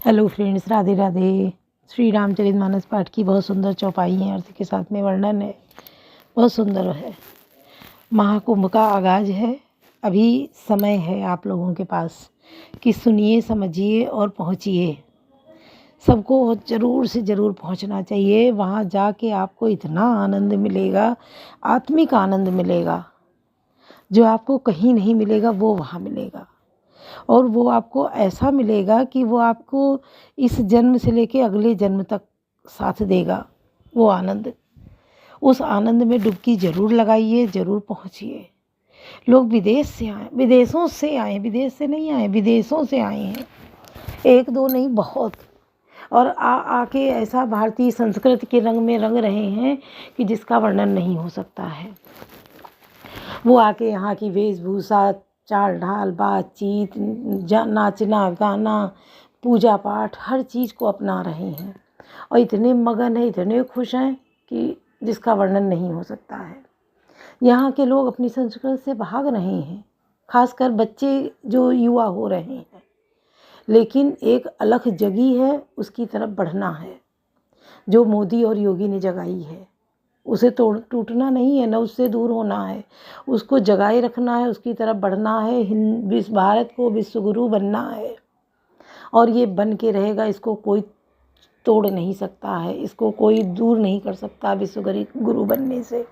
Hello friends, Radhe Radhe. Shri Ramcharitmanas पाठ की बहुत सुंदर चौपाई है, अर्थ के साथ में वर्णन है, बहुत सुंदर है। महाकुंभ का आगाज है। अभी समय है आप लोगों के पास कि सुनिए, समझिए और पहुँचिए। सबको ज़रूर से ज़रूर पहुँचना चाहिए। वहाँ जाके आपको इतना आनंद मिलेगा, आत्मिक आनंद मिलेगा, जो आपको कहीं नहीं मिलेगा वो वहाँ मिलेगा। और वो आपको ऐसा मिलेगा कि वो आपको इस जन्म से लेके अगले जन्म तक साथ देगा वो आनंद। उस आनंद में डुबकी ज़रूर लगाइए, ज़रूर पहुँचिए। लोग विदेश से आए, विदेशों से आए, विदेश से नहीं आए, विदेशों से आए हैं, एक दो नहीं बहुत। और आके ऐसा भारतीय संस्कृति के रंग में रंग रहे हैं कि जिसका वर्णन नहीं हो सकता है। वो आके यहाँ की वेशभूषा, चाल ढाल, बातचीत, नाचना गाना, पूजा पाठ, हर चीज़ को अपना रहे हैं और इतने मगन हैं, इतने खुश हैं कि जिसका वर्णन नहीं हो सकता है। यहाँ के लोग अपनी संस्कृति से भाग रहे हैं, खासकर बच्चे जो युवा हो रहे हैं, लेकिन एक अलख जगी है, उसकी तरफ बढ़ना है, जो मोदी और योगी ने जगाई है। उसे टूटना नहीं है, न उससे दूर होना है, उसको जगाए रखना है, उसकी तरफ बढ़ना है। भारत को विश्वगुरु बनना है और ये बन के रहेगा। इसको कोई तोड़ नहीं सकता है, इसको कोई दूर नहीं कर सकता विश्वगुरु बनने से।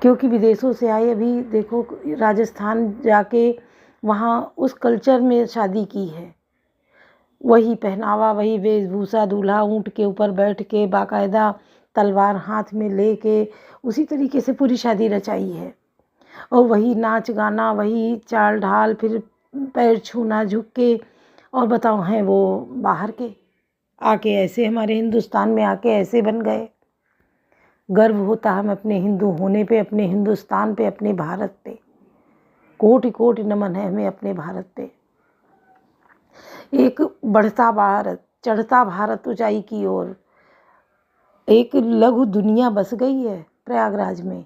क्योंकि विदेशों से आए, अभी देखो राजस्थान जाके वहाँ उस कल्चर में शादी की है, वही पहनावा, वही वेशभूषा, दूल्हा ऊँट के ऊपर बैठ के बाकायदा तलवार हाथ में लेके उसी तरीके से पूरी शादी रचाई है। और वही नाच गाना, वही चाल ढाल, फिर पैर छूना झुक के। और बताओ, हैं वो बाहर के, आके ऐसे हमारे हिंदुस्तान में आके ऐसे बन गए। गर्व होता है हमें अपने हिंदू होने पे, अपने हिंदुस्तान पे, अपने भारत पे। कोटि कोटि नमन है हमें अपने भारत पे। एक बढ़ता भारत, चढ़ता भारत ऊंचाई की ओर। एक लघु दुनिया बस गई है प्रयागराज में,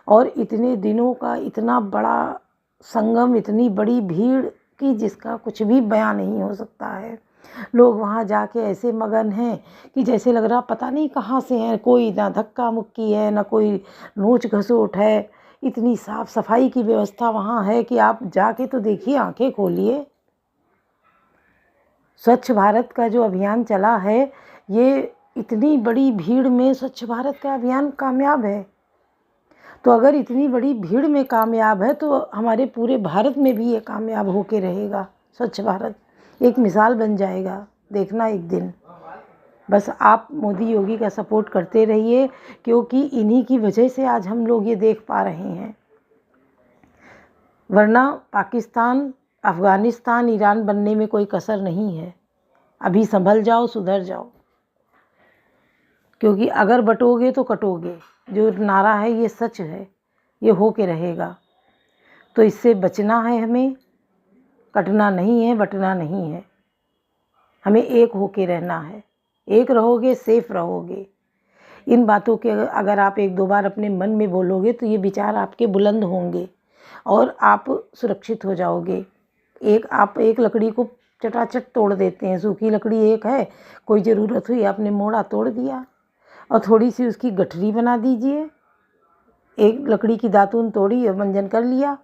और इतने दिनों का इतना बड़ा संगम, इतनी बड़ी भीड़ कि जिसका कुछ भी बयां नहीं हो सकता है। लोग वहाँ जाके ऐसे मगन हैं कि जैसे लग रहा पता नहीं कहाँ से हैं। कोई ना धक्का मुक्की है, ना कोई नोच घसोट है। इतनी साफ सफाई की व्यवस्था वहाँ है कि आप जाके तो देखिए, आंखें खोलिए। स्वच्छ भारत का जो अभियान चला है, ये इतनी बड़ी भीड़ में स्वच्छ भारत का अभियान कामयाब है। तो अगर इतनी बड़ी भीड़ में कामयाब है तो हमारे पूरे भारत में भी ये कामयाब होके रहेगा। स्वच्छ भारत एक मिसाल बन जाएगा, देखना एक दिन। बस आप मोदी योगी का सपोर्ट करते रहिए, क्योंकि इन्हीं की वजह से आज हम लोग ये देख पा रहे हैं। वरना पाकिस्तान, अफ़गानिस्तान, ईरान बनने में कोई कसर नहीं है। अभी संभल जाओ, सुधर जाओ, क्योंकि अगर बटोगे तो कटोगे। जो नारा है ये सच है, ये हो के रहेगा। तो इससे बचना है हमें, कटना नहीं है, बटना नहीं है। हमें एक होके रहना है। एक रहोगे, सेफ रहोगे। इन बातों के अगर आप एक दो बार अपने मन में बोलोगे तो ये विचार आपके बुलंद होंगे और आप सुरक्षित हो जाओगे। आप एक लकड़ी को चटाचट तोड़ देते हैं। सूखी लकड़ी एक है, कोई ज़रूरत हुई आपने मोड़ा तोड़ दिया और थोड़ी सी उसकी गठरी बना दीजिए। एक लकड़ी की दातून तोड़ी और मंजन कर लिया।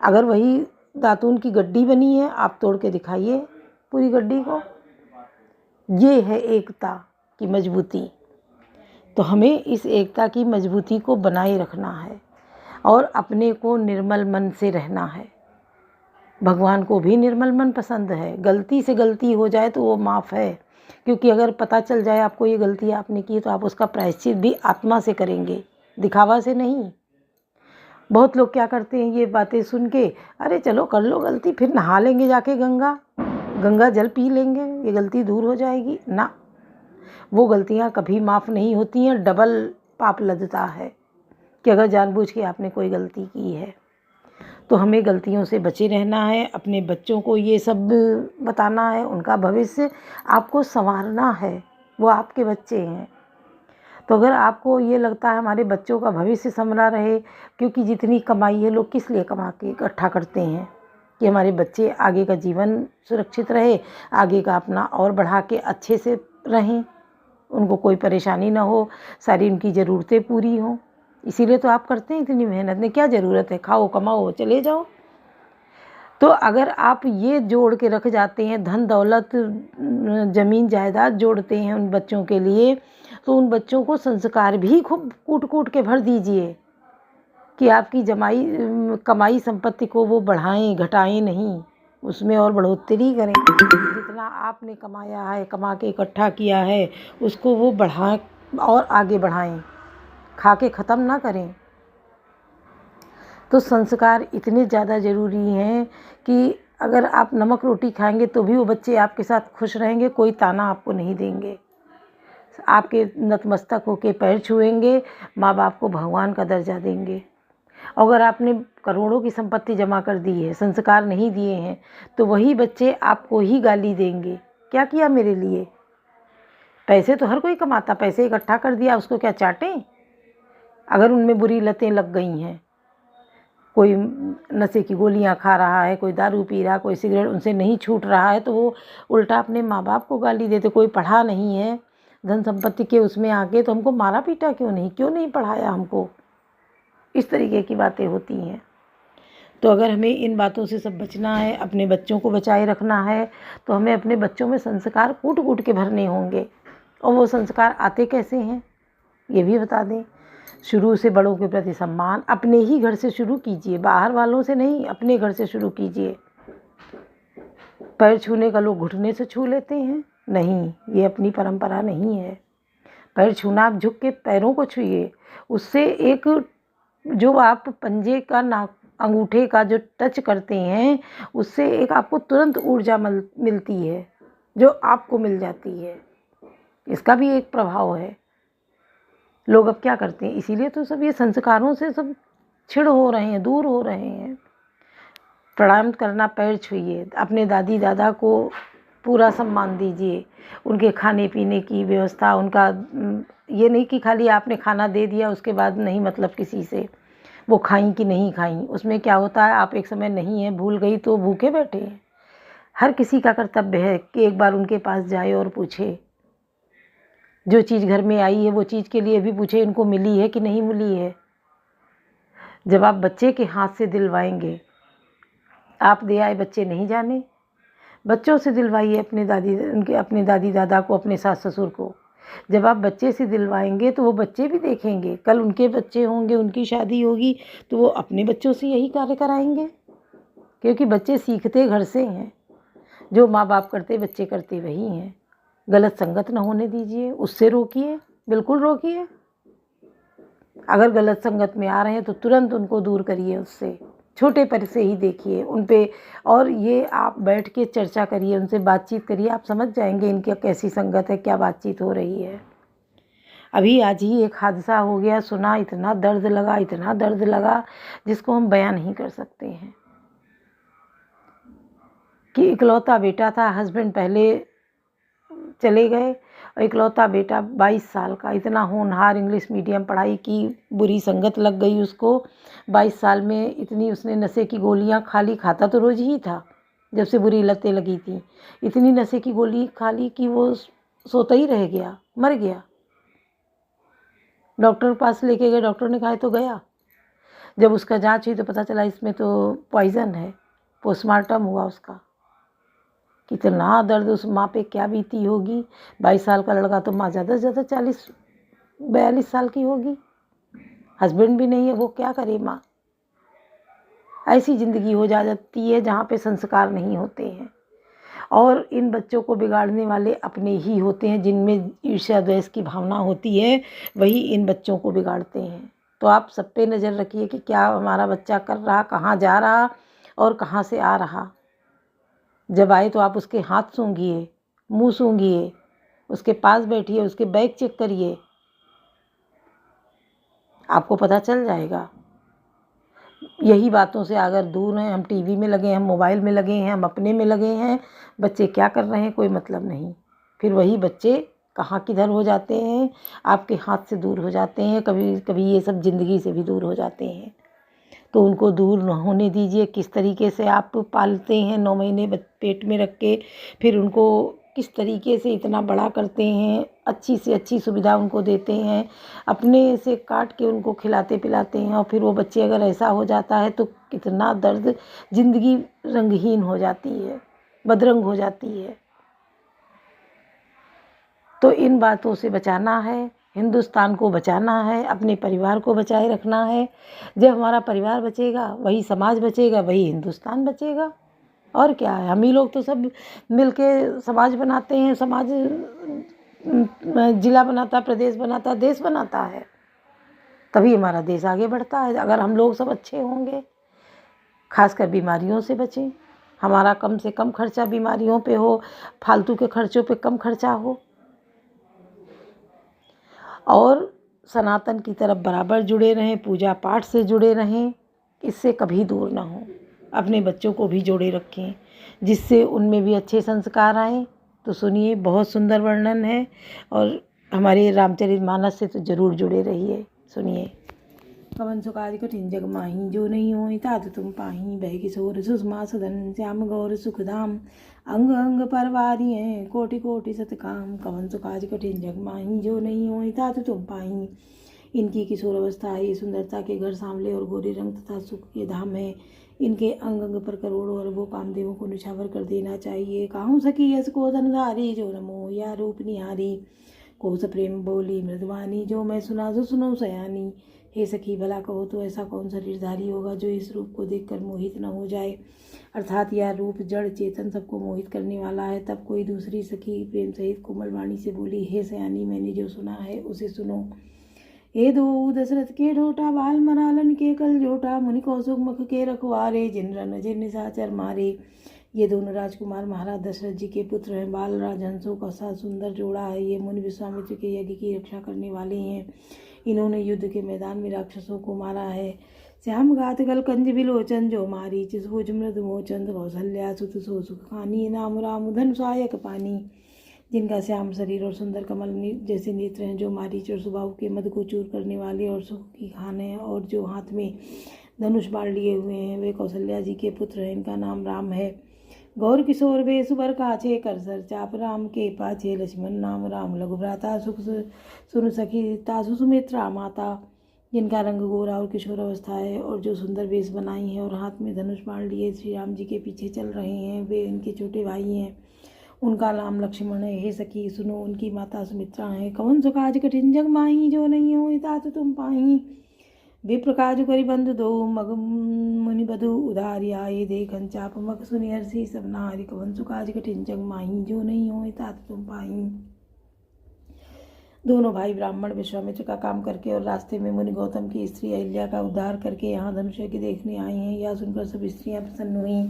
अगर वही दातून की गड्डी बनी है, आप तोड़ के दिखाइए पूरी गड्डी को। ये है एकता की मजबूती। तो हमें इस एकता की मजबूती को बनाए रखना है और अपने को निर्मल मन से रहना है। भगवान को भी निर्मल मन पसंद है। गलती से गलती हो जाए तो वो माफ़ है, क्योंकि अगर पता चल जाए आपको ये गलती आपने की तो आप उसका प्रायश्चित भी आत्मा से करेंगे, दिखावा से नहीं। बहुत लोग क्या करते हैं, ये बातें सुन के, अरे चलो कर लो गलती, फिर नहा लेंगे जाके गंगा जल पी लेंगे, ये गलती दूर हो जाएगी ना। वो गलतियाँ कभी माफ़ नहीं होती हैं। डबल पाप लगता है कि अगर जानबूझ के आपने कोई गलती की है। तो हमें गलतियों से बचे रहना है। अपने बच्चों को ये सब बताना है, उनका भविष्य आपको संवारना है। वो आपके बच्चे हैं। तो अगर आपको ये लगता है हमारे बच्चों का भविष्य संवरा रहे, क्योंकि जितनी कमाई है लोग किस लिए कमा के इकट्ठा करते हैं, कि हमारे बच्चे आगे का जीवन सुरक्षित रहे, आगे का अपना और बढ़ा के अच्छे से रहें, उनको कोई परेशानी ना हो, सारी उनकी ज़रूरतें पूरी हों। इसीलिए तो आप करते हैं इतनी मेहनत। में क्या ज़रूरत है, खाओ कमाओ चले जाओ। तो अगर आप ये जोड़ के रख जाते हैं, धन दौलत ज़मीन जायदाद जोड़ते हैं उन बच्चों के लिए, तो उन बच्चों को संस्कार भी खूब कूट कूट के भर दीजिए कि आपकी कमाई संपत्ति को वो बढ़ाएं, घटाएं नहीं, उसमें और बढ़ोतरी करें। जितना आपने कमाया है, कमा के इकट्ठा किया है, उसको वो बढ़ाएं और आगे बढ़ाएं, खा के ख़त्म ना करें। तो संस्कार इतने ज़्यादा ज़रूरी हैं कि अगर आप नमक रोटी खाएंगे तो भी वो बच्चे आपके साथ खुश रहेंगे, कोई ताना आपको नहीं देंगे, आपके नतमस्तक होके पैर छुएंगे, माँ बाप को भगवान का दर्जा देंगे। अगर आपने करोड़ों की संपत्ति जमा कर दी है, संस्कार नहीं दिए हैं, तो वही बच्चे आपको ही गाली देंगे, क्या किया मेरे लिए। पैसे तो हर कोई कमाता, पैसे इकट्ठा कर दिया, उसको क्या चाटें। अगर उनमें बुरी लतें लग गई हैं, कोई नशे की गोलियां खा रहा है, कोई दारू पी रहा है, कोई सिगरेट उनसे नहीं छूट रहा है, तो वो उल्टा अपने माँ बाप को गाली देते। कोई पढ़ा नहीं है, धन संपत्ति के उसमें आके, तो हमको मारा पीटा क्यों नहीं पढ़ाया हमको। इस तरीके की बातें होती हैं। तो अगर हमें इन बातों से सब बचना है, अपने बच्चों को बचाए रखना है, तो हमें अपने बच्चों में संस्कार कूट कूट के भरने होंगे। और वो संस्कार आते कैसे हैं ये भी बता दें। शुरू से बड़ों के प्रति सम्मान अपने ही घर से शुरू कीजिए, बाहर वालों से नहीं, अपने घर से शुरू कीजिए। पैर छूने का लोग घुटने से छू लेते हैं, नहीं, ये अपनी परंपरा नहीं है। पैर छूना, आप झुक के पैरों को छूइए, उससे एक जो आप पंजे का अंगूठे का जो टच करते हैं, उससे एक आपको तुरंत ऊर्जा मिलती है, जो आपको मिल जाती है। इसका भी एक प्रभाव है। लोग अब क्या करते हैं, इसीलिए तो सब ये संस्कारों से सब छिड़ हो रहे हैं, दूर हो रहे हैं। प्रणाम करना, पैर छूइए, अपने दादी दादा को पूरा सम्मान दीजिए, उनके खाने पीने की व्यवस्था, उनका ये नहीं कि खाली आपने खाना दे दिया उसके बाद नहीं मतलब किसी से, वो खाई कि नहीं खाई, उसमें क्या होता है, आप एक समय नहीं है, भूल गई तो भूखे बैठे हैं। हर किसी का कर्तव्य है कि एक बार उनके पास जाए और पूछे, जो चीज़ घर में आई है वो चीज़ के लिए भी पूछे इनको मिली है कि नहीं मिली है। जब आप बच्चे के हाथ से दिलवाएंगे, आप दे आए बच्चे नहीं जाने, बच्चों से दिलवाइए अपने दादी दादा को, अपने सास ससुर को। जब आप बच्चे से दिलवाएंगे तो वो बच्चे भी देखेंगे, कल उनके बच्चे होंगे, उनकी शादी होगी, तो वो अपने बच्चों से यही कार्य कराएंगे, क्योंकि बच्चे सीखते घर से हैं। जो माँ बाप करते बच्चे करते वही हैं। गलत संगत ना होने दीजिए, उससे रोकिए, बिल्कुल रोकिए। अगर गलत संगत में आ रहे हैं तो तुरंत उनको दूर करिए, उससे छोटे पर से ही देखिए उन पे, और ये आप बैठ के चर्चा करिए, उनसे बातचीत करिए, आप समझ जाएंगे इनकी कैसी संगत है, क्या बातचीत हो रही है। अभी आज ही एक हादसा हो गया, सुना, इतना दर्द लगा जिसको हम बयां नहीं कर सकते हैं। कि इकलौता बेटा था, हस्बैंड पहले चले गए, और इकलौता बेटा 22 साल का, इतना होनहार, इंग्लिश मीडियम पढ़ाई की, बुरी संगत लग गई उसको। 22 साल में इतनी उसने नशे की गोलियां खा ली, खाता तो रोज़ ही था जब से बुरी लतें लगी थी। इतनी नशे की गोली खा ली कि वो सोता ही रह गया, मर गया। डॉक्टर के पास लेके गए, डॉक्टर ने कहा तो गया। जब उसका जांच हुई तो पता चला इसमें तो पॉइज़न है। पोस्टमार्टम हुआ उसका। कितना दर्द उस माँ पे क्या बीती होगी। 22 साल का लड़का, तो माँ ज़्यादा से ज़्यादा 40-42 साल की होगी। हस्बैंड भी नहीं है, वो क्या करे माँ। ऐसी ज़िंदगी हो जाती है जहाँ पे संस्कार नहीं होते हैं, और इन बच्चों को बिगाड़ने वाले अपने ही होते हैं। जिनमें ईर्ष्या द्वेष की भावना होती है, वही इन बच्चों को बिगाड़ते हैं। तो आप सब पे नज़र रखिए कि क्या हमारा बच्चा कर रहा, कहाँ जा रहा और कहाँ से आ रहा। जब आए तो आप उसके हाथ सूंघिए, मुंह सूंघिए, उसके पास बैठिए, उसके बैग चेक करिए, आपको पता चल जाएगा। यही बातों से अगर दूर हैं, हम टीवी में लगे हैं, हम मोबाइल में लगे हैं, हम अपने में लगे हैं, बच्चे क्या कर रहे हैं कोई मतलब नहीं। फिर वही बच्चे कहाँ किधर हो जाते हैं, आपके हाथ से दूर हो जाते हैं, कभी कभी ये सब ज़िंदगी से भी दूर हो जाते हैं। तो उनको दूर न होने दीजिए। किस तरीके से आप पालते हैं 9 महीने पेट में रख के, फिर उनको किस तरीके से इतना बड़ा करते हैं, अच्छी से अच्छी सुविधा उनको देते हैं, अपने से काट के उनको खिलाते पिलाते हैं, और फिर वो बच्चे अगर ऐसा हो जाता है तो कितना दर्द, ज़िंदगी रंगहीन हो जाती है, बदरंग हो जाती है। तो इन बातों से बचाना है, हिंदुस्तान को बचाना है, अपने परिवार को बचाए रखना है। जब हमारा परिवार बचेगा वही समाज बचेगा, वही हिंदुस्तान बचेगा। और क्या है, हम ही लोग तो सब मिलके समाज बनाते हैं, समाज जिला बनाता, प्रदेश बनाता, देश बनाता है, तभी हमारा देश आगे बढ़ता है। अगर हम लोग सब अच्छे होंगे, खासकर बीमारियों से बचें, हमारा कम से कम खर्चा बीमारियों पे हो, फालतू के खर्चों पे कम खर्चा हो, और सनातन की तरफ बराबर जुड़े रहें, पूजा पाठ से जुड़े रहें, इससे कभी दूर ना हो। अपने बच्चों को भी जोड़े रखें, जिससे उनमें भी अच्छे संस्कार आएँ। तो सुनिए, बहुत सुंदर वर्णन है, और हमारे रामचरितमानस से तो ज़रूर जुड़े रहिए। सुनिए। कवन सुकाज कठिन जग माही, जो नहीं होई तात तुम पाही, भय किशोर सुषमा सदन, श्याम गौर सुखधाम, अंग अंग परवारी हैं, कोटि कोटि सतकाम। कवन सुकाज कठिन जग माही, जो नहीं होई तात तुम पाही। इनकी किशोर अवस्था है, सुंदरता के घर सांवले और गोरे रंग तथा सुख के धाम है। इनके अंग अंग पर करोड़ों अरबों कामदेवों को निछावर कर देना चाहिए। काहू सखी यस को धनधारी, जो नमो या रूप निहारी, कोस प्रेम बोली मृदवानी, जो मैं सुना जो सुनो सयानी। हे सखी, भला कहो तो ऐसा कौन शरीरधारी होगा जो इस रूप को देखकर मोहित न हो जाए। अर्थात यह रूप जड़ चेतन सबको मोहित करने वाला है। तब कोई दूसरी सखी प्रेम सहित कोमल वाणी से बोली, हे सयानी, मैंने जो सुना है उसे सुनो। हे दो दशरथ के ढोटा, बाल मरालन के कल जोटा, मुनि कौसुक मुख के रखवारे, जिन रन जिन निशाचर मारे। ये दोनों राजकुमार महाराज दशरथ जी के पुत्र हैं। बाल राजहंसों का सा सुंदर जोड़ा है। ये मुनि विश्वामित्र के यज्ञ की रक्षा करने वाले हैं। इन्होंने युद्ध के मैदान में राक्षसों को मारा है। श्याम घात गल कंज विलोचन, जो मारी चिसभुज मृद मोचन, कौशल्या सुत सो सुख खानी, नाम राम धन सहायक पानी। जिनका श्याम शरीर और सुंदर कमल जैसे नेत्र हैं, जो मारीच और सुबाहु के मद को चूर करने वाले और सुख की खान है, और जो हाथ में धनुष बाण लिए हुए हैं, वे कौशल्या जी के पुत्र हैं। इनका नाम राम है। गौर किशोर वे सुबर काछे, कर सर चाप राम के पाछे, लक्ष्मण नाम राम लघुभ्राता, सुख सुन सखी तासु सुमित्रा माता। जिनका रंग गोरा और किशोर अवस्था है, और जो सुंदर वेश बनाई है और हाथ में धनुष बाण लिए श्री राम जी के पीछे चल रहे हैं, वे इनके छोटे भाई हैं। उनका नाम लक्ष्मण है। हे सखी सुनो, उनकी माता सुमित्रा है। कवन सुकाज कठिन जग माही, जो नहीं हो तात तुम पाही। विप्र काज करि बंधु दो, मग मुनि बधु उधारी आए, देखन चाप मग सुनि हर्षि सब नारी। कवन सुकाज कठिन जग माही, जो नहीं हो तात तुम पाही। दोनों भाई ब्राह्मण विश्वामित्र का काम करके और रास्ते में मुनि गौतम की स्त्री अहिल्या का उद्धार करके यहाँ धनुष यज्ञ देखने आई हैं। यह सुनकर सब स्त्रियां प्रसन्न हुई।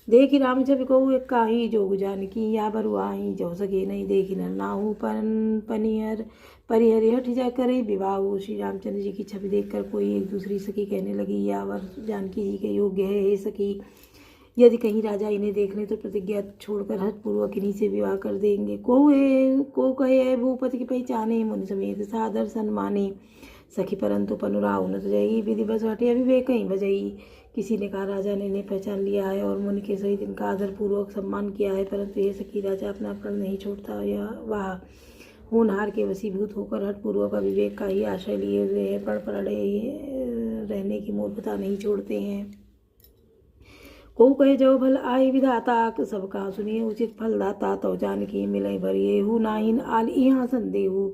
देखी राम जब को एक काही, जोग जानकी या बरुआही, जो सके नहीं देखी न नाहू पनिहर परिहर हठ जा करे विवाह। श्री रामचंद्र जी की छवि देखकर कोई एक दूसरी सखी कहने लगी, या वर जानकी जी के योग्य है। हे सखी, यदि कहीं राजा इन्हें देख ले तो प्रतिज्ञा छोड़कर हठपूर्वक इन्हीं से विवाह कर देंगे। को कहे भूपति की पहचाने, मुनि समेत सादर सन्माने। सखी परंतु पनुराव न जई, विधि बस हटे अविवेक कहीं बजई। किसी ने कहा, राजा ने इन्हें पहचान लिया है और मुनि के सहित इनका आदरपूर्वक सम्मान किया है, परंतु ये सखी, राजा अपना प्रण नहीं छोड़ता। यह वह होनहार के वशीभूत होकर हठपूर्वक अविवेक का ही आश्रय लिए हुए हैं, पण पड़े रहने की मूर्खता नहीं छोड़ते हैं। को कहे जो भल आई विधाता, सबका सुनिए उचित फल दाता। तो जानकी मिले भरिए हु नाहिन आल यहाँ संदेहु।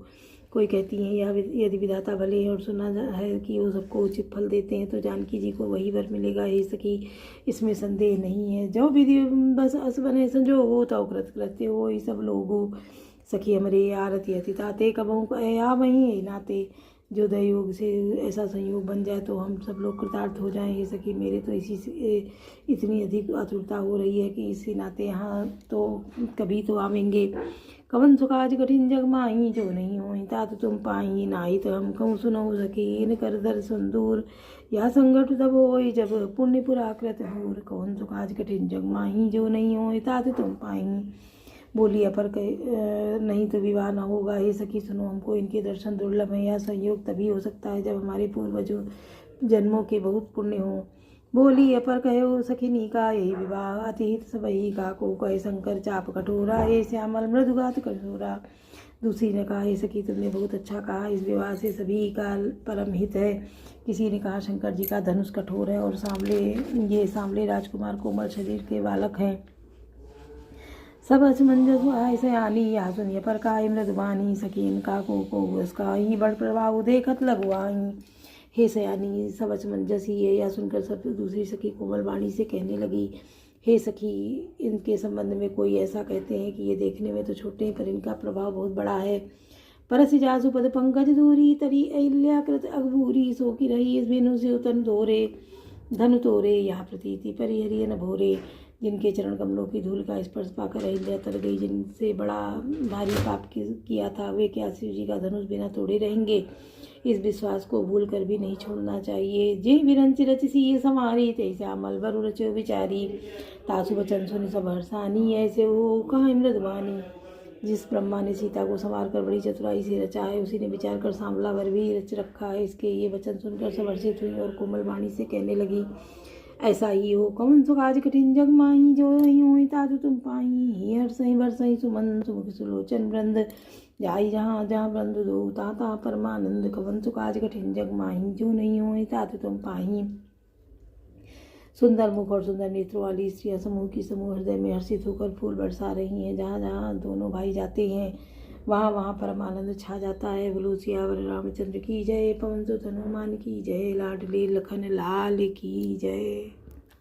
कोई कहती हैं, यह यदि विधाता भले हैं और सुना है कि वो सबको उचित फल देते हैं, तो जानकी जी को वही वर मिलेगा। हे सखी, इसमें संदेह नहीं है। जो विधि बस अस बने संजोगो, तो कृत कृत्य हो ही सब लोगो। सखी हमरे आरती अति ताते, कबहू या वहीं नाते। जो दयोग से ऐसा संयोग बन जाए तो हम सब लोग कृतार्थ हो जाएं। हे सखी, मेरे तो इतनी अधिक आतुरता हो रही है कि इसी नाते यहाँ तो कभी तो आवेंगे। कवन सुकाज कठिन जग माही, जो नहीं होई तात तुम पाही। नाही तो हम कहूँ सुनऊ सखी, इन कर दर्शन दूर। यह संकट तब होई जब पुण्य पुराकृत भूर। कवन सुकाज कठिन जग माही, जो नहीं होई तात तुम पाही। बोली, अपर नहीं तो विवाह न होगा। हे सखी सुनो, हमको इनके दर्शन दुर्लभ है। यह संयोग तभी हो सकता है जब हमारे जन्मों के बहुत पुण्य हो। बोली अपर कहो सखिनी का यही विवाह, अतीत सबही का को कहे शंकर चाप कठोरा, ये श्यामल मृदुगात कठोरा। दूसरी ने कहा, हे सखी तुमने बहुत अच्छा कहा, इस विवाह से सभी का परम हित है। किसी ने कहा, शंकर जी का धनुष कठोर है और सांवले राजकुमार कोमल शरीर के बालक हैं। सब असमंजस आय सयानी, या सुनिय पर काय मृदुबानी, सखीन का को उसका ही बड़ प्रभाव देखत लगवाई। हे सयानी, सब असमंजस ही है। यह सुनकर सब दूसरी सखी कोमल वाणी से कहने लगी, हे सखी, इनके संबंध में कोई ऐसा कहते हैं कि ये देखने में तो छोटे हैं पर इनका प्रभाव बहुत बड़ा है। परस जासु पद पंकज दूरी, तरी अहिल्याकृत अघबूरी, सो की रही इस बेनु से उतन धोरे, धनु तोरे, यह प्रतीति परिहरिय न भोरे। जिनके चरण कमलों की धूल का स्पर्श पाकर अहिल्या तर गई, जिनसे बड़ा भारी पाप किया था, वे क्या शिव जी का धनुष बिना तोड़े रहेंगे। इस विश्वास को भूल कर भी नहीं छोड़ना चाहिए। जय विरंच रच सी समारी, ते श्यामल बरु रचो विचारी, तासु वचन सुन सब हर्षानी, ऐसे हो कहाँ मृदवानी। जिस ब्रह्मा ने सीता को संवार कर बड़ी चतुराई से रचा है, उसी ने विचार कर सांवला वर भी रच रखा है। इसके ये वचन सुनकर सब हर्षित हुई और कोमल वाणी से कहने लगी, ऐसा ही हो कवन सुख आज कठिन जग माही, जो नहीं हो तातु तुम पाई। ही हर्षहि बरसहि सुमन, सुमुख सुलोचन वृंद, जाई जहाँ जहाँ वृंद दो, ता परमानंद। कवन सुख आज कठिन जग माही, जो नहीं हो तातु तुम पाही। सुंदर मुख और सुंदर नेत्रों वाली स्त्रियां समूह की समूह हृदय में हर्षित होकर फूल बरसा रही हैं। जहाँ जहाँ दोनों भाई जाते हैं वहाँ वहाँ परम आनंद छा जाता है। बोलो सियावर रामचंद्र की जय, पवन सुत हनुमान की जय, लाडले लखन लाल की जय।